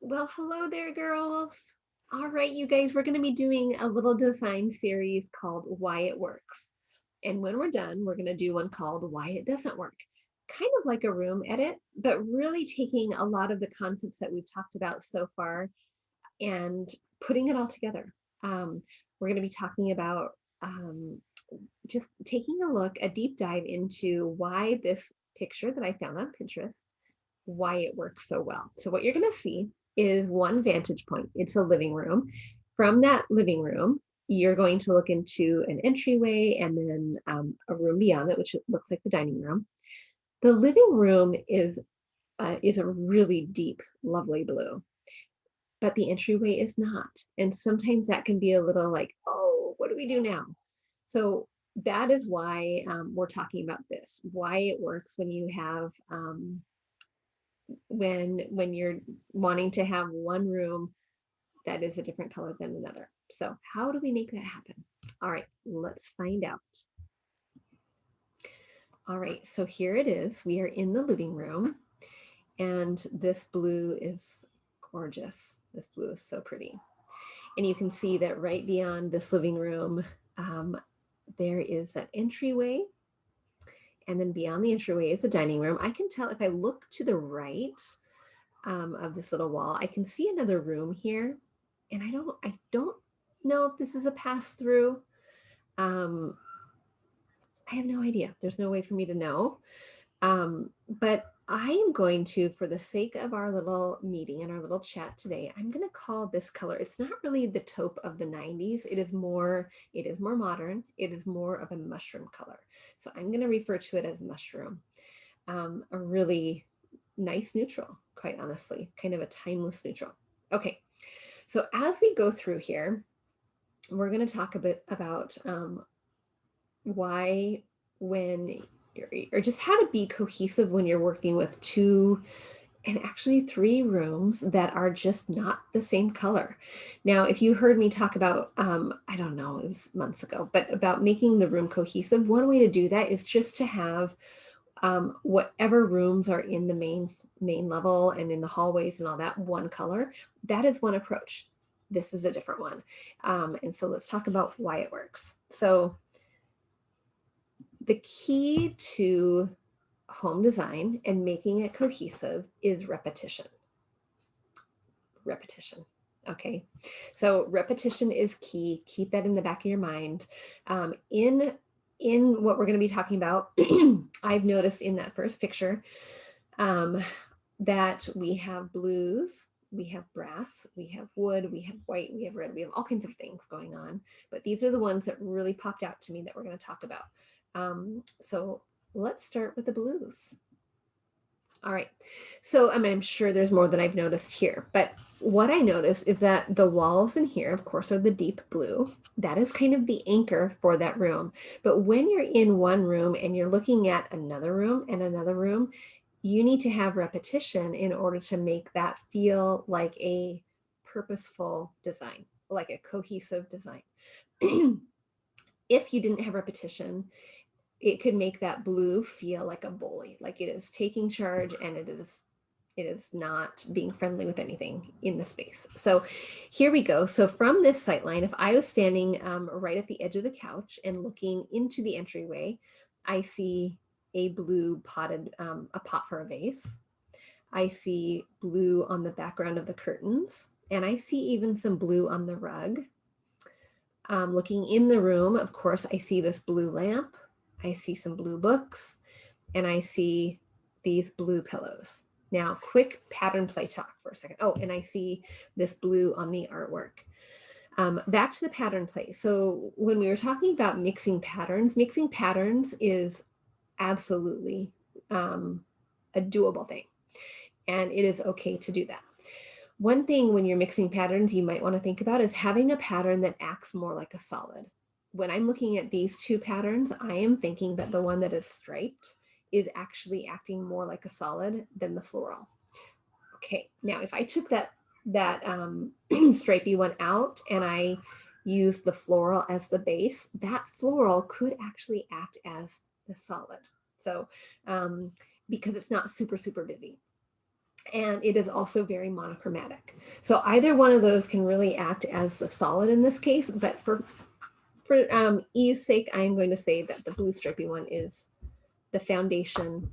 Well, hello there, girls. All right, you guys, we're going to be doing a little design series called Why It Works. And when we're done, we're going to do one called Why It Doesn't Work. Kind of like a room edit, but really taking a lot of the concepts that we've talked about so far and putting it all together. We're going to be talking about just taking a look, a deep dive into why this picture that I found on Pinterest, why it works so well. So what you're going to see is one vantage point. It's a living room. From that living room, you're going to look into an entryway and then a room beyond it, which looks like the dining room. The living room is a really deep, lovely blue, but the entryway is not. And sometimes that can be a little like, oh, what do we do now? So that is why we're talking about this, why it works when you have when you're wanting to have one room that is a different color than another. So how do we make that happen? All right, let's find out. All right, so here it is. We are in the living room, and this blue is gorgeous. This blue is so pretty. And you can see that right beyond this living room, um, there is that entryway. And then beyond the entryway is the dining room. I can tell if I look to the right of this little wall, I can see another room here. And I don't know if this is a pass through. Um, I have no idea. There's no way for me to know. But I am going to, for the sake of our little meeting and our little chat today, I'm going to call this color. It's not really the taupe of the 90s. It is more modern. It is more of a mushroom color. So I'm going to refer to it as mushroom. A really nice neutral, quite honestly, kind of a timeless neutral. Okay, so as we go through here, we're going to talk a bit about why, when or just how to be cohesive when you're working with two and actually three rooms that are just not the same color. Now, if you heard me talk about, I don't know, it was months ago, but about making the room cohesive, one way to do that is just to have whatever rooms are in the main level and in the hallways and all that one color. That is one approach. This is a different one. And so let's talk about why it works. So the key to home design and making it cohesive is repetition. Repetition. Okay. So repetition is key. Keep that in the back of your mind. In what we're going to be talking about, I've noticed in that first picture um, that we have blues, we have brass, we have wood, we have white, we have red, we have all kinds of things going on. But these are the ones that really popped out to me that we're going to talk about. So let's start with the blues. All right. So, I mean, I'm sure there's more than I've noticed here, but what I notice is that the walls in here, of course, are the deep blue. That is kind of the anchor for that room. But when you're in one room and you're looking at another room and another room, you need to have repetition in order to make that feel like a purposeful design, like a cohesive design. If you didn't have repetition, it could make that blue feel like a bully, like it is taking charge and it is not being friendly with anything in the space. So here we go. So from this sight line, if I was standing right at the edge of the couch and looking into the entryway, I see a blue potted, a pot for a vase. I see blue on the background of the curtains, and I see even some blue on the rug. Looking in the room, of course, I see this blue lamp. I see some blue books, and I see these blue pillows. Now, quick pattern play talk for a second. Oh, and I see this blue on the artwork. Back to the pattern play. So when we were talking about mixing patterns is absolutely a doable thing. And it is okay to do that. One thing when you're mixing patterns you might want to think about is having a pattern that acts more like a solid. When I'm looking at these two patterns, I am thinking that the one that is striped is actually acting more like a solid than the floral. Okay, now if I took that stripey one out and I used the floral as the base, that floral could actually act as the solid. So because it's not super busy. And it is also very monochromatic. So either one of those can really act as the solid in this case, but for ease sake, I'm going to say that the blue stripy one is the foundation.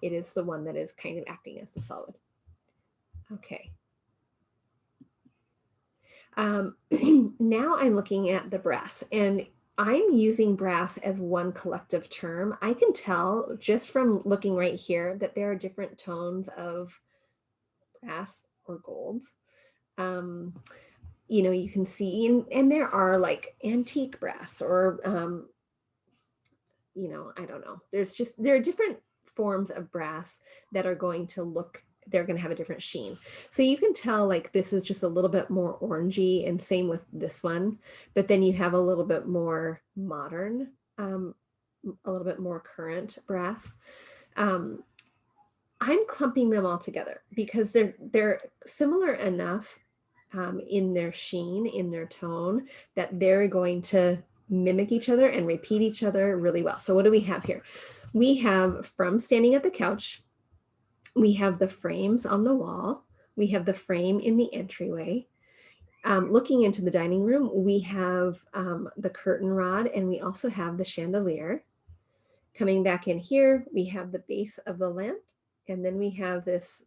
It is the one that is kind of acting as the solid. Okay. Now I'm looking at the brass, and I'm using brass as one collective term. I can tell just from looking right here that there are different tones of brass or gold. You know, you can see, and there are like antique brass or, you know, I don't know. There are different forms of brass that are going to look, they're going to have a different sheen. So you can tell like this is just a little bit more orangey, and same with this one. But then you have a little bit more modern, a little bit more current brass. Um, I'm clumping them all together because they're similar enough in their sheen, in their tone, that they're going to mimic each other and repeat each other really well. So what do we have here? We have from standing at the couch, we have the frames on the wall, we have the frame in the entryway. Looking into the dining room, we have the curtain rod, and we also have the chandelier. Coming back in here, we have the base of the lamp, and then we have this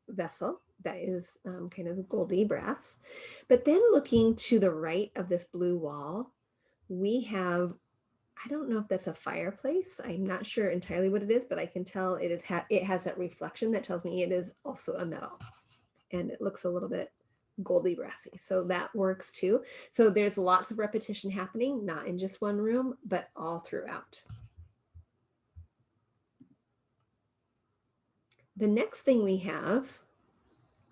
vessel that is kind of goldy brass. But then looking to the right of this blue wall, we have, I don't know if that's a fireplace. I'm not sure entirely what it is, but I can tell it is it has that reflection that tells me it is also a metal, and it looks a little bit goldy brassy. So that works too. So there's lots of repetition happening, not in just one room, but all throughout. The next thing we have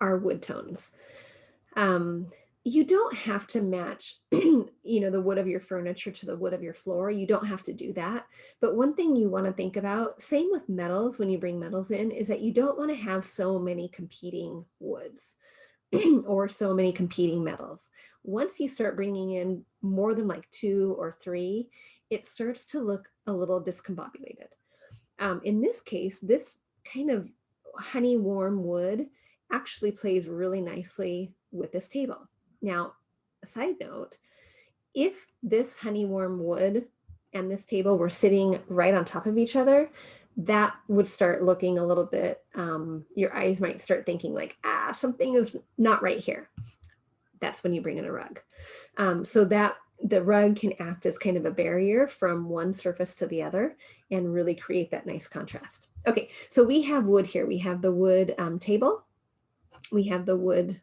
are wood tones. You don't have to match, you know, the wood of your furniture to the wood of your floor. You don't have to do that. But one thing you want to think about, same with metals, when you bring metals in, is that you don't want to have so many competing woods or so many competing metals. Once you start bringing in more than like 2 or 3, it starts to look a little discombobulated. In this case, this kind of honey warm wood actually plays really nicely with this table. Now, a side note, if this honey warm wood and this table were sitting right on top of each other, that would start looking a little bit, your eyes might start thinking like, something is not right here. That's when you bring in a rug. So that the rug can act as kind of a barrier from one surface to the other and really create that nice contrast. Okay, so we have wood here. We have the wood table. We have the wood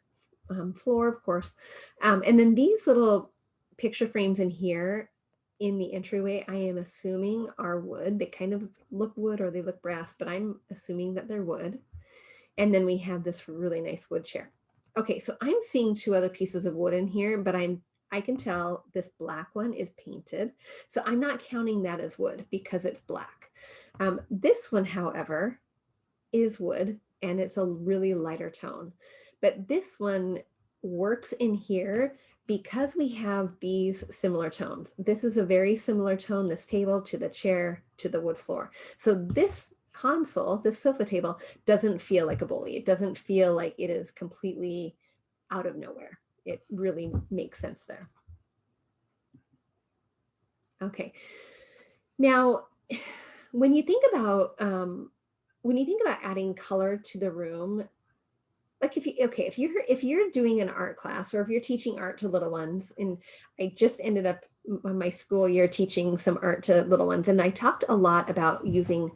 floor, of course. And then these little picture frames in here in the entryway, I am assuming are wood. They kind of look wood or they look brass, but I'm assuming that they're wood. And then we have this really nice wood chair. Okay, so I'm seeing 2 other pieces of wood in here, but I can tell this black one is painted. So I'm not counting that as wood because it's black. This one, however, is wood, and it's a really lighter tone. But this one works in here because we have these similar tones. This is a very similar tone, this table, to the chair, to the wood floor. So this console, this sofa table, doesn't feel like a bully. It doesn't feel like it is completely out of nowhere. It really makes sense there. Okay. Now, when you think about adding color to the room, like if you're doing an art class, or if you're teaching art to little ones, and I just ended up my school year teaching some art to little ones, and I talked a lot about using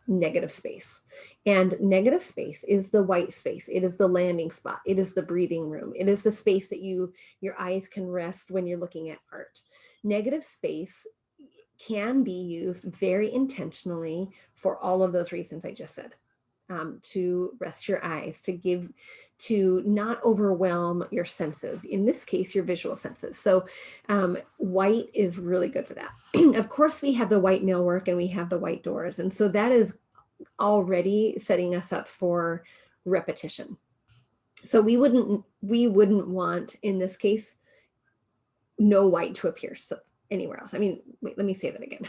negative space. And negative space is the white space. It is the landing spot. It is the breathing room. It is the space that your eyes can rest when you're looking at art. Negative space can be used very intentionally for all of those reasons I just said. To rest your eyes, to not overwhelm your senses. In this case, your visual senses. So white is really good for that. Of course, we have the white millwork and we have the white doors. And so that is already setting us up for repetition. So we wouldn't want, in this case, no white to appear so anywhere else. I mean, wait, let me say that again.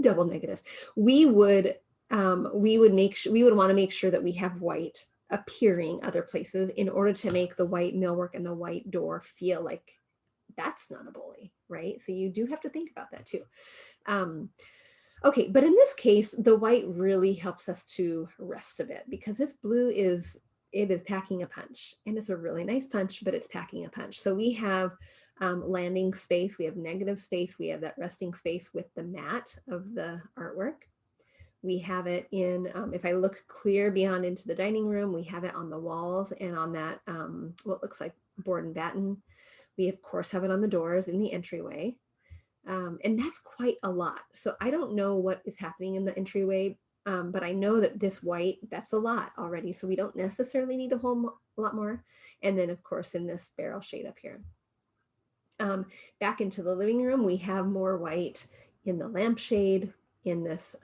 Double negative. We would we would want to make sure that we have white appearing other places in order to make the white millwork and the white door feel like that's not a bully, right? So you do have to think about that too. Okay, but in this case, the white really helps us to rest a bit because this blue is packing a punch, and it's a really nice punch, but it's packing a punch. So we have landing space, we have negative space, we have that resting space with the mat of the artwork. We have it in, if I look clear beyond into the dining room, we have it on the walls and on that, what looks like board and batten. We of course have it on the doors in the entryway. And that's quite a lot. So I don't know what is happening in the entryway, but I know that this white, that's a lot already. So we don't necessarily need a whole lot more. And then of course in this barrel shade up here. Back into the living room, we have more white in the lampshade, in this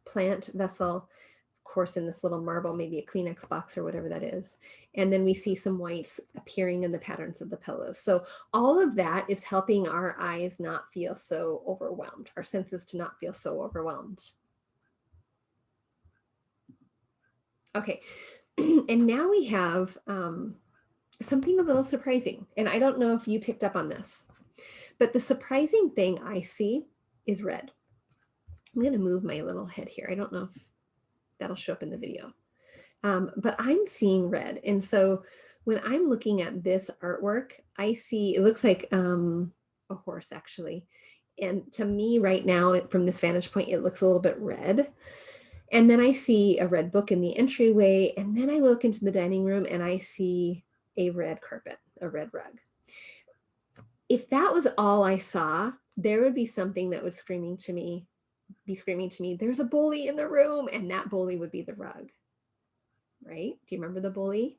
plant vessel, of course in this little marble, maybe a Kleenex box or whatever that is. And then we see some whites appearing in the patterns of the pillows. So all of that is helping our eyes not feel so overwhelmed, our senses to not feel so overwhelmed. Okay, and now we have something a little surprising. And I don't know if you picked up on this, but the surprising thing I see is red. I'm going to move my little head here. I don't know if that'll show up in the video. But I'm seeing red. And so when I'm looking at this artwork, I see, it looks like a horse actually. And to me right now, from this vantage point, it looks a little bit red. And then I see a red book in the entryway. And then I look into the dining room and I see a red carpet, a red rug. If that was all I saw, there would be something that would be screaming to me, there's a bully in the room, and that bully would be the rug. Right? Do you remember the bully?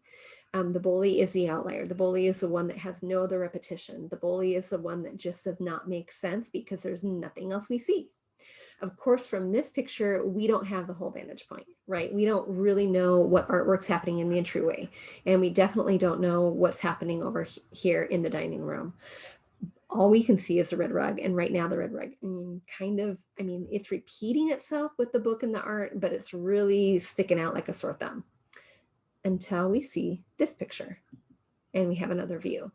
The bully is the outlier. The bully is the one that has no other repetition. The bully is the one that just does not make sense because there's nothing else we see. Of course, from this picture, we don't have the whole vantage point, right? We don't really know what artwork's happening in the entryway, and we definitely don't know what's happening over here in the dining room. All we can see is the red rug, and right now the red rug it's repeating itself with the book and the art, but it's really sticking out like a sore thumb until we see this picture and we have another view.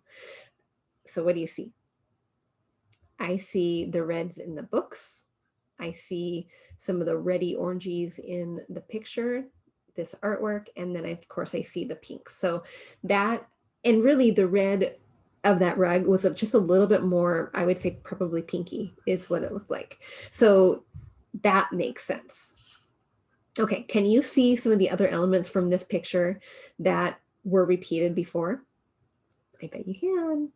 So what do you see? I see the reds in the books. I see some of the reddy oranges in the picture, this artwork, and then of course I see the pink. So that, and really the red of that rug was just a little bit more, I would say probably pinky is what it looked like. So that makes sense. Okay, can you see some of the other elements from this picture that were repeated before? I bet you can.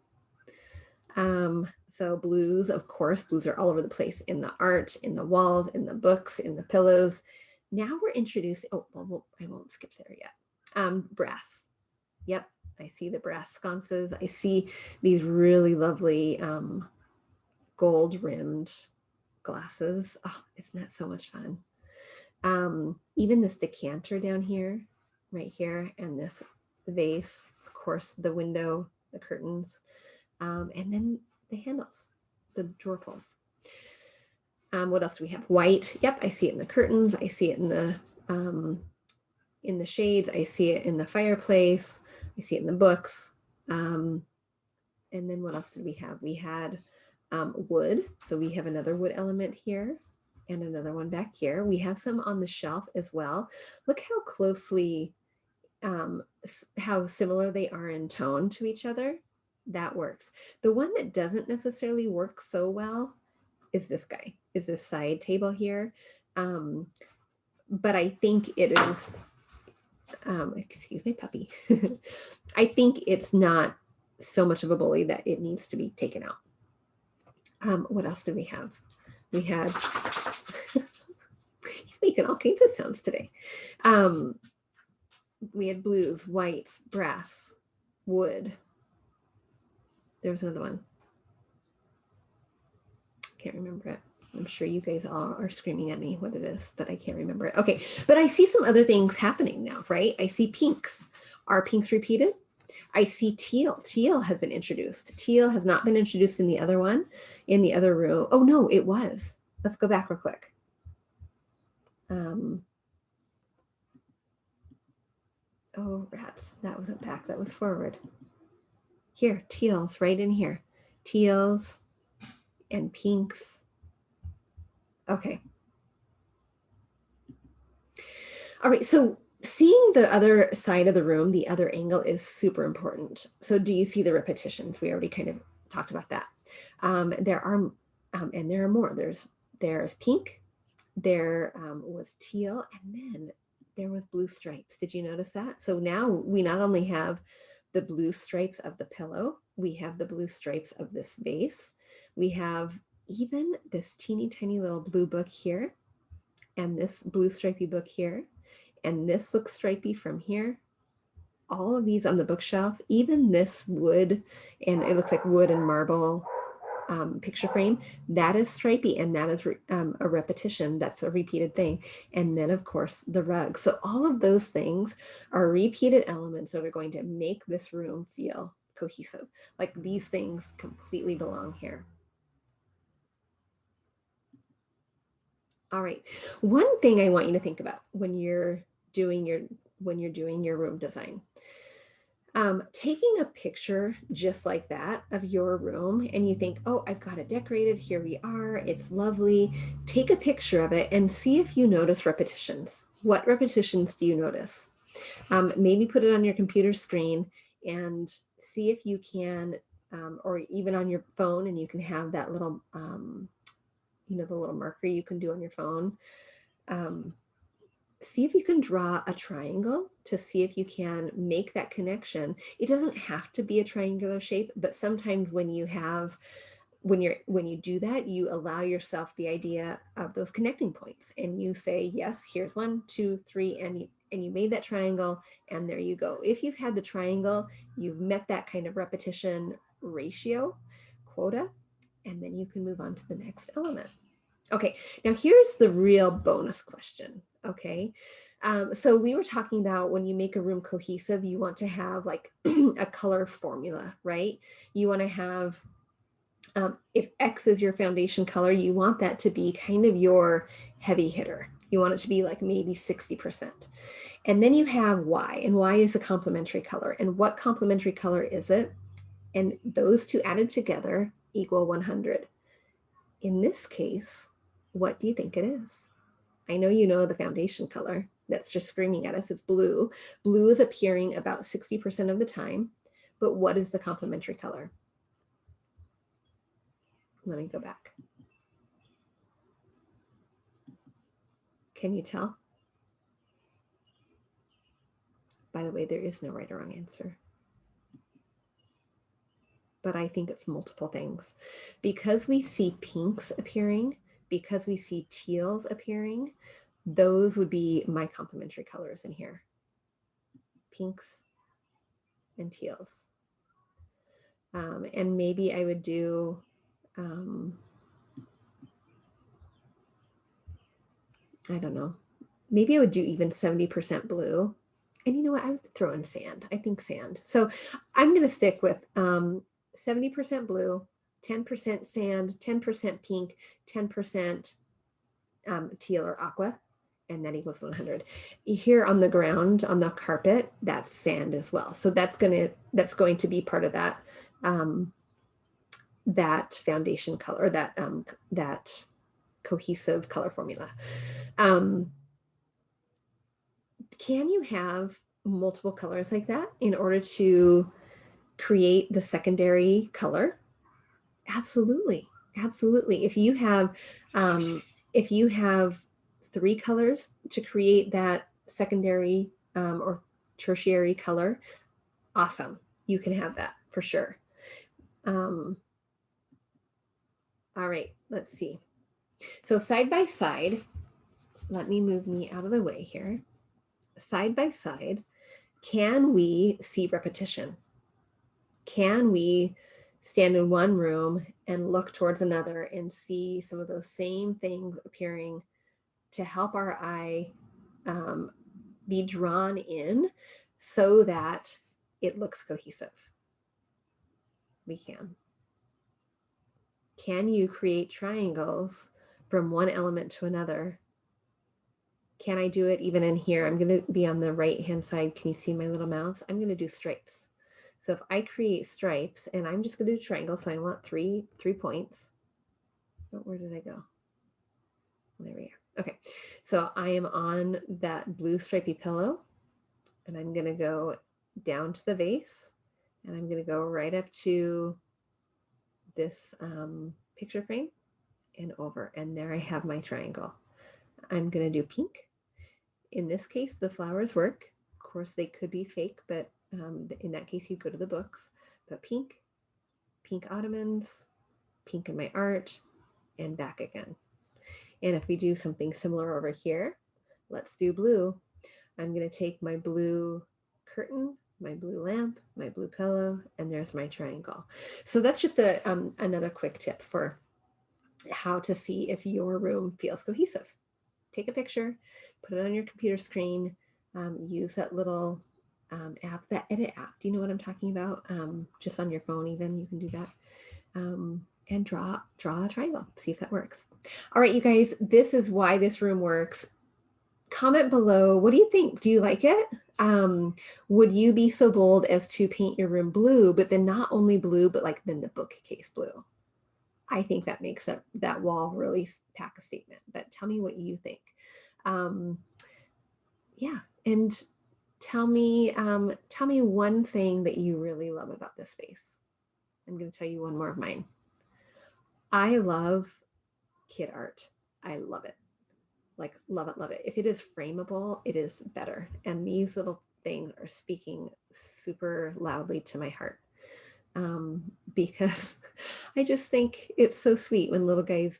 So blues, of course, blues are all over the place in the art, in the walls, in the books, in the pillows. Now we're introduced, I won't skip there yet. Brass. Yep, I see the brass sconces. I see these really lovely gold rimmed glasses. Oh, isn't that so much fun? Even this decanter down here, right here, and this vase, of course, the window, the curtains, and then the handles, the drawer pulls. What else do we have? White. Yep, I see it in the curtains. I see it in the shades. I see it in the fireplace. I see it in the books. And then what else did we have? We had wood. So we have another wood element here and another one back here. We have some on the shelf as well. Look how closely, how similar they are in tone to each other. That works. The one that doesn't necessarily work so well is this guy, is this side table here. But I think it is, excuse me, puppy. I think it's not so much of a bully that it needs to be taken out. What else do we have? We had, he's making all kinds of sounds today. We had blues, whites, brass, wood. There was another one. Can't remember it. I'm sure you guys all are screaming at me what it is, but I can't remember it. Okay, but I see some other things happening now, right? I see pinks. Are pinks repeated? I see teal. Teal has been introduced. Teal has not been introduced in the other one, in the other room. Oh no, it was. Let's go back real quick. Oh, perhaps that wasn't back, that was forward. Here, teals right in here. Teals and pinks. Okay. All right, so seeing the other side of the room, the other angle is super important. So do you see the repetitions? We already kind of talked about that. There are, and there are more. There's pink, there was teal, and then there was blue stripes. Did you notice that? So now we not only have the blue stripes of the pillow, we have the blue stripes of this vase. We have even this teeny tiny little blue book here, and this blue stripy book here, and this looks stripy from here. All of these on the bookshelf, even this wood, and it looks like wood and marble picture frame, that is stripy, and that is a repetition. That's a repeated thing. And then of course the rug. So all of those things are repeated elements that are going to make this room feel cohesive. Like these things completely belong here. All right. One thing I want you to think about when you're doing your room design. Taking a picture just like that of your room and you think, oh, I've got it decorated. Here we are. It's lovely. Take a picture of it and see if you notice repetitions. What repetitions do you notice? Maybe put it on your computer screen and see if you can, or even on your phone, and you can have that little, the little marker you can do on your phone. See if you can draw a triangle to see if you can make that connection. It doesn't have to be a triangular shape, but sometimes when you do that, you allow yourself the idea of those connecting points, and you say, yes, here's 1, 2, 3, and you made that triangle, and there you go. If you've had the triangle, you've met that kind of repetition ratio quota, and then you can move on to the next element. Okay, now here's the real bonus question. Okay, so we were talking about when you make a room cohesive, you want to have like a color formula, right? You want to have, if X is your foundation color, you want that to be kind of your heavy hitter. You want it to be like maybe 60%. And then you have Y, and Y is a complementary color. And what complementary color is it? And those two added together equal 100. In this case, what do you think it is? I know you know the foundation color that's just screaming at us. It's blue. Blue is appearing about 60% of the time, but what is the complementary color? Let me go back. Can you tell? By the way, there is no right or wrong answer. But I think it's multiple things. Because we see pinks appearing, because we see teals appearing, those would be my complementary colors in here. Pinks and teals. And maybe I would do, I don't know, maybe I would do even 70% blue. And you know what? I would throw in sand. I think sand. So I'm going to stick with 70% blue, 10% sand, 10% pink, 10% teal or aqua, and that equals 100. Here on the ground, on the carpet, that's sand as well. So that's going to be part of that that foundation color, that cohesive color formula. Can you have multiple colors like that in order to create the secondary color? Absolutely. Absolutely. If you have 3 colors to create that secondary or tertiary color, awesome. You can have that for sure. All right, let's see. So side by side, let me move me out of the way here. Side by side, can we see repetition? Can we stand in one room and look towards another and see some of those same things appearing to help our eye be drawn in so that it looks cohesive? We can. Can you create triangles from one element to another Can I do it even in here? I'm going to be on the right-hand side. Can you see my little mouse? I'm going to do stripes. So if I create stripes, and I'm just going to do triangle, so I want three points. Oh, where did I go? There we are. Okay, so I am on that blue stripy pillow, and I'm going to go down to the vase, and I'm going to go right up to this picture frame and over, and there I have my triangle. I'm going to do pink. In this case, the flowers work. Of course, they could be fake, but in that case, you go to the books. But pink ottomans, pink in my art, and back again. And if we do something similar over here, let's do blue. I'm going to take my blue curtain, my blue lamp, my blue pillow, and there's my triangle. So that's just another quick tip for how to see if your room feels cohesive. Take a picture, put it on your computer screen, use that little app, that edit app. Do you know what I'm talking about? Just on your phone even, you can do that. And draw a triangle, see if that works. All right, you guys, this is why this room works. Comment below, what do you think? Do you like it? Would you be so bold as to paint your room blue, but then not only blue, but like then the bookcase blue? I think that makes that wall really pack a statement, but tell me what you think. Yeah, and tell me one thing that you really love about this space. I'm going to tell you one more of mine. I love kid art. I love it. Like, love it, love it. If it is frameable, it is better. And these little things are speaking super loudly to my heart. Because I just think it's so sweet when little guys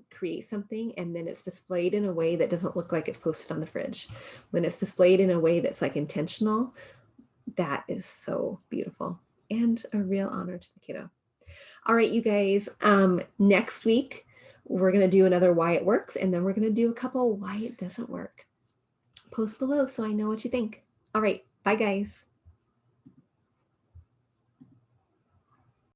create something and then it's displayed in a way that doesn't look like it's posted on the fridge. When it's displayed in a way that's like intentional, that is so beautiful and a real honor to the kiddo. All right, you guys, next week, we're going to do another why it works, and then we're going to do a couple why it doesn't work. Post below so I know what you think. All right, bye guys.